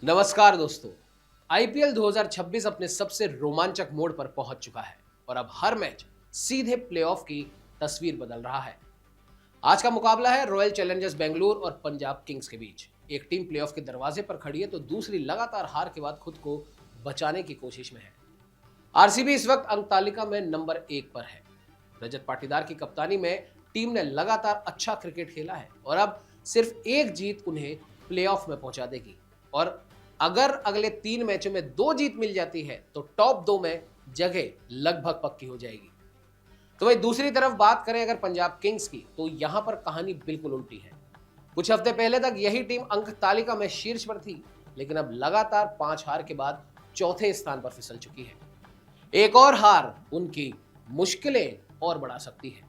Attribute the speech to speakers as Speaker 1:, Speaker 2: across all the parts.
Speaker 1: नमस्कार दोस्तों। आईपीएल 2026 अपने सबसे रोमांचक मोड़ पर पहुंच चुका है और अब हर मैच सीधे प्लेऑफ की तस्वीर बदल रहा है। आज का मुकाबला है रॉयल चैलेंजर्स बेंगलुरु और पंजाब किंग्स के बीच। एक टीम प्लेऑफ के दरवाजे पर खड़ी है तो दूसरी लगातार हार के बाद खुद को बचाने की कोशिश में है। आरसीबी इस वक्त अंक तालिका में नंबर 1 पर है। रजत पाटीदार की कप्तानी में टीम ने लगातार अच्छा क्रिकेट खेला है और अब सिर्फ एक जीत उन्हें प्लेऑफ में पहुंचा देगी। और अगर अगले 3 मैचों में 2 जीत मिल जाती है तो टॉप 2 में जगह लगभग पक्की हो जाएगी। तो वही दूसरी तरफ बात करें अगर पंजाब किंग्स की, तो यहां पर कहानी बिल्कुल उल्टी है। कुछ हफ्ते पहले तक यही टीम अंक तालिका में शीर्ष पर थी, लेकिन अब लगातार 5 हार के बाद चौथे स्थान पर फिसल चुकी है। एक और हार उनकी मुश्किलें और बढ़ा सकती है।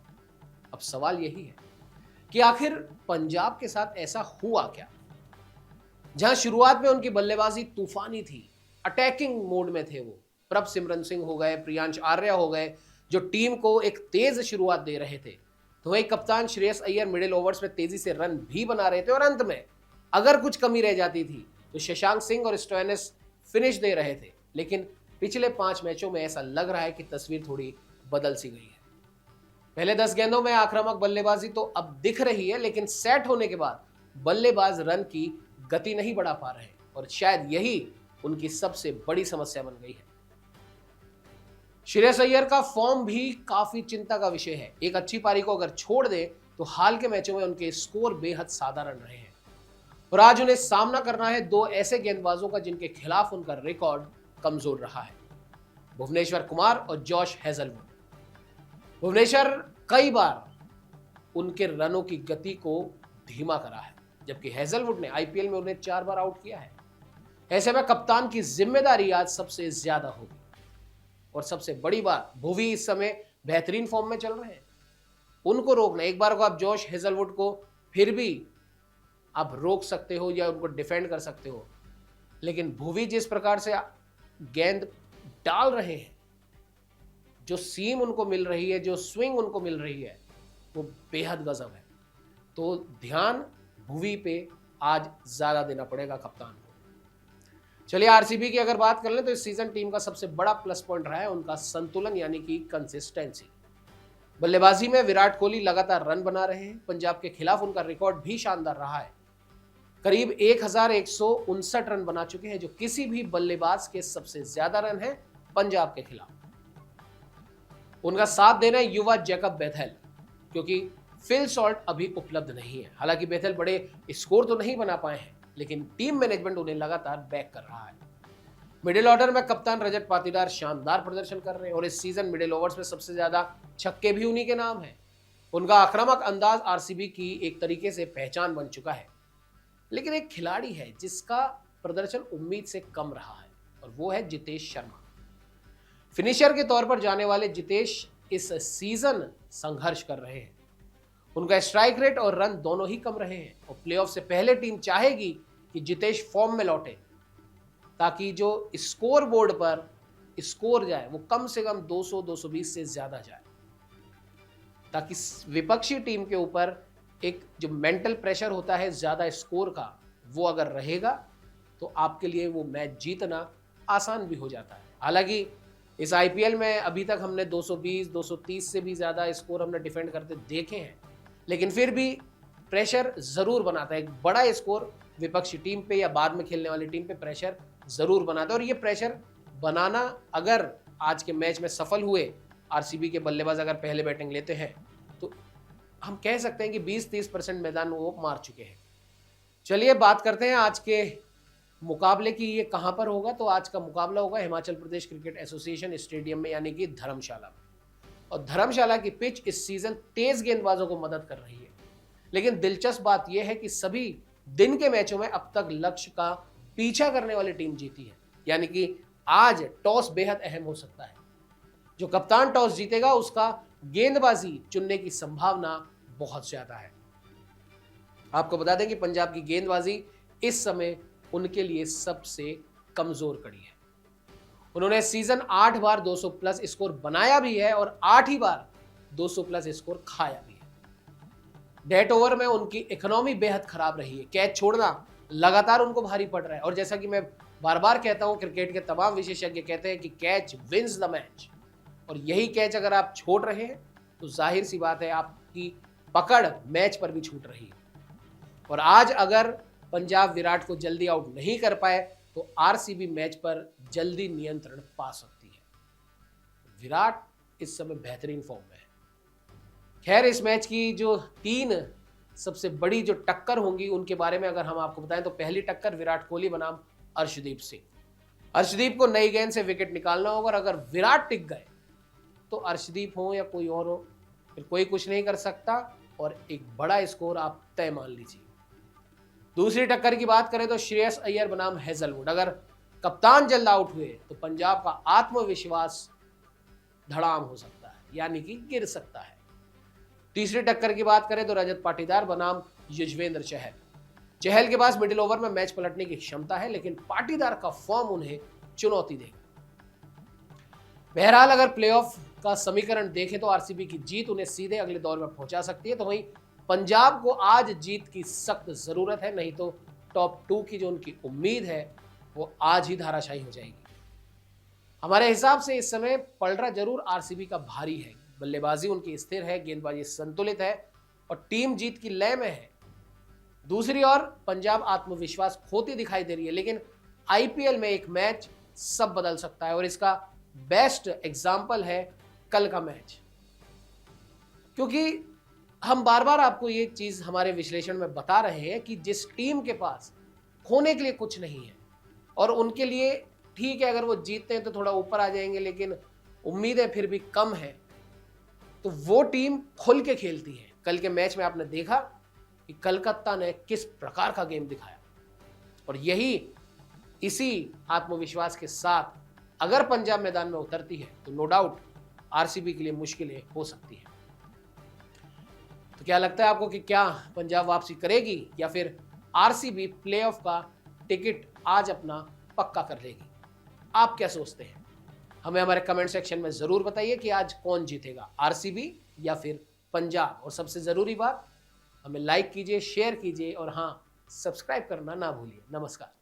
Speaker 1: अब सवाल यही है कि आखिर पंजाब के साथ ऐसा हुआ क्या? जहां शुरुआत में उनकी बल्लेबाजी तूफानी थी, अटैकिंग मोड में थे वो, प्रभ सिमरन सिंह हो गए, प्रियांश आर्या हो गए, जो टीम को एक तेज शुरुआत दे रहे थे। तो वही कप्तान श्रेयस अय्यर मिडिल ओवर्स में तेजी से रन भी बना रहे थे और अंत में अगर कुछ कमी रह जाती थी तो शशांक सिंह और स्टोइनिस फिनिश दे रहे थे। लेकिन पिछले 5 मैचों में ऐसा लग रहा है कि तस्वीर थोड़ी बदल सी गई है। पहले 10 गेंदों में आक्रामक बल्लेबाजी तो अब दिख रही है, लेकिन सेट होने के बाद बल्लेबाज रन की गति नहीं बढ़ा पा रहे और शायद यही उनकी सबसे बड़ी समस्या बन गई है। श्रेयस अय्यर का फॉर्म भी काफी चिंता का विषय है। एक अच्छी पारी को अगर छोड़ दे तो हाल के मैचों में उनके स्कोर बेहद साधारण रहे हैं और आज उन्हें सामना करना है 2 ऐसे गेंदबाजों का जिनके खिलाफ उनका रिकॉर्ड कमजोर रहा है, भुवनेश्वर कुमार और जॉश हेजलवुड। भुवनेश्वर कई बार उनके रनों की गति को धीमा करा है, जबकि हेजलवुड ने आईपीएल में उन्हें 4 बार आउट किया है। ऐसे में कप्तान की जिम्मेदारी आज सबसे ज्यादा होगी और सबसे बड़ी बात, भुवी इस समय बेहतरीन फॉर्म में चल रहे हैं, उनको रोकना। एक बार को आप जॉश हेजलवुड को फिर भी आप रोक सकते हो या उनको डिफेंड कर सकते हो, लेकिन भुवी जिस प्रकार से गेंद डाल रहे हैं, जो सीम उनको मिल रही है, जो स्विंग उनको मिल रही है, वो बेहद गजब है। तो ध्यान भुवी पे आज ज्यादा देना पड़ेगा कप्तान को। चलिए आरसीबी की अगर बात कर लें तो इस सीजन टीम का सबसे बड़ा प्लस पॉइंट रहा है उनका संतुलन, यानी कि कंसिस्टेंसी। बल्लेबाजी में विराट कोहली लगातार रन बना रहे हैं। पंजाब के खिलाफ उनका रिकॉर्ड भी शानदार रहा है, करीब 1159 रन बना चुके हैं, जो किसी भी बल्लेबाज के सबसे ज्यादा रन है पंजाब के खिलाफ। उनका साथ देना युवा जैकब बेथेल, क्योंकि फिल सॉल्ट अभी उपलब्ध नहीं है। हालांकि बेथेल बड़े स्कोर तो नहीं बना पाए हैं, लेकिन टीम मैनेजमेंट उन्हें लगातार बैक कर रहा है। मिडिल ऑर्डर में कप्तान रजत पाटीदार शानदार प्रदर्शन कर रहे हैं और इस सीजन मिडिल ओवर्स में सबसे ज्यादा छक्के भी उन्हीं के नाम हैं। उनका आक्रामक अंदाज आरसीबी की एक तरीके से पहचान बन चुका है। लेकिन एक खिलाड़ी है जिसका प्रदर्शन उम्मीद से कम रहा है और वो है जितेश शर्मा। फिनिशर के तौर पर जाने वाले जितेश इस सीजन संघर्ष कर रहे हैं। उनका स्ट्राइक रेट और रन दोनों ही कम रहे हैं और प्लेऑफ से पहले टीम चाहेगी कि जितेश फॉर्म में लौटे, ताकि जो स्कोर बोर्ड पर स्कोर जाए वो कम से कम 200-220 से ज्यादा जाए, ताकि विपक्षी टीम के ऊपर एक जो मेंटल प्रेशर होता है ज्यादा स्कोर का, वो अगर रहेगा तो आपके लिए वो मैच जीतना आसान भी हो जाता है। हालांकि इस आईपीएल में अभी तक हमने 220-230 से भी ज्यादा स्कोर हमने डिफेंड करते देखे हैं, लेकिन फिर भी प्रेशर जरूर बनाता है। एक बड़ा स्कोर विपक्षी टीम पे या बाद में खेलने वाली टीम पे प्रेशर जरूर बनाता है और ये प्रेशर बनाना अगर आज के मैच में सफल हुए आरसीबी के बल्लेबाज अगर पहले बैटिंग लेते हैं तो हम कह सकते हैं कि 20-30% मैदान वो मार चुके हैं। चलिए बात करते हैं आज के मुकाबले की, ये कहां पर होगा। तो आज का मुकाबला होगा Himachal Pradesh cricket association stadium में, यानी कि धर्मशाला में। और धर्मशाला की पिच इस सीजन तेज गेंदबाजों को मदद कर रही है, लेकिन दिलचस्प बात यह है कि सभी दिन के मैचों में अब तक लक्ष्य का पीछा करने वाली टीम जीती है, यानी कि आज टॉस बेहद अहम हो सकता है। जो कप्तान टॉस जीतेगा उसका गेंदबाजी चुनने की संभावना बहुत ज्यादा है। आपको बता दें कि पंजाब की गेंदबाजी इस समय उनके लिए सबसे कमजोर कड़ी है। उन्होंने सीजन 8 बार 200 प्लस स्कोर बनाया भी है और 8 ही बार 200 प्लस स्कोर खाया भी है। डेथ ओवर में उनकी इकोनॉमी बेहद खराब रही है। कैच छोड़ना लगातार उनको भारी पड़ रहा है। और जैसा कि मैं बार बार कहता हूं, क्रिकेट के तमाम विशेषज्ञ कहते हैं कि कैच विंस द मैच, और यही कैच अगर आप छोड़ रहे हैं तो जाहिर सी बात है आपकी पकड़ मैच पर भी छूट रही है। और आज अगर पंजाब विराट को जल्दी आउट नहीं कर पाए तो आरसीबी मैच पर जल्दी नियंत्रण पा सकती है। विराट इस समय बेहतरीन फॉर्म में है। खैर, इस मैच की जो 3 सबसे बड़ी जो टक्कर होंगी उनके बारे में अगर हम आपको बताएं तो पहली टक्कर विराट कोहली बनाम अर्शदीप सिंह। अर्शदीप को नई गेंद से विकेट निकालना होगा और अगर विराट टिक गए तो अर्शदीप हो या कोई और हो, फिर कोई कुछ नहीं कर सकता और एक बड़ा स्कोर आप तय मान लीजिए। दूसरी टक्कर की बात करें तो श्रेयस अय्यर बनाम हेजलवुड। अगर कप्तान जल्द आउट हुए तो पंजाब का आत्मविश्वास धड़ाम हो सकता है, यानी कि गिर सकता है। तीसरी टक्कर की बात करें तो रजत पाटीदार बनाम युजवेंद्र चहल। चहल के पास मिडिल ओवर में मैच पलटने की क्षमता है, लेकिन पाटीदार का फॉर्म उन्हें चुनौती देगा। बहरहाल अगर प्लेऑफ का समीकरण देखें तो आरसीबी की जीत उन्हें सीधे अगले दौर में पहुंचा सकती है, तो वहीं पंजाब को आज जीत की सख्त जरूरत है, नहीं तो टॉप 2 की जो उनकी उम्मीद है वो आज ही धाराशायी हो जाएगी। हमारे हिसाब से इस समय पलड़ा जरूर आरसीबी का भारी है। बल्लेबाजी उनकी स्थिर है, गेंदबाजी संतुलित है और टीम जीत की लय में है। दूसरी ओर पंजाब आत्मविश्वास खोती दिखाई दे रही है, लेकिन आईपीएल में एक मैच सब बदल सकता है और इसका बेस्ट एग्जाम्पल है कल का मैच। क्योंकि हम बार बार आपको ये चीज हमारे विश्लेषण में बता रहे हैं कि जिस टीम के पास खोने के लिए कुछ नहीं है और उनके लिए ठीक है अगर वो जीतते हैं तो थोड़ा ऊपर आ जाएंगे, लेकिन उम्मीदें फिर भी कम है, तो वो टीम खुल के खेलती है। कल के मैच में आपने देखा कि कलकत्ता ने किस प्रकार का गेम दिखाया और इसी आत्मविश्वास के साथ अगर पंजाब मैदान में उतरती है तो नो डाउट आरसीबी के लिए मुश्किलें हो सकती है। तो क्या लगता है आपको कि क्या पंजाब वापसी करेगी या फिर आरसीबी प्लेऑफ का टिकट आज अपना पक्का कर लेगी? आप क्या सोचते हैं? हमें हमारे कमेंट सेक्शन में जरूर बताइए कि आज कौन जीतेगा, आरसीबी या फिर पंजाब। और सबसे जरूरी बात, हमें लाइक कीजिए, शेयर कीजिए और हाँ, सब्सक्राइब करना ना भूलिए। नमस्कार।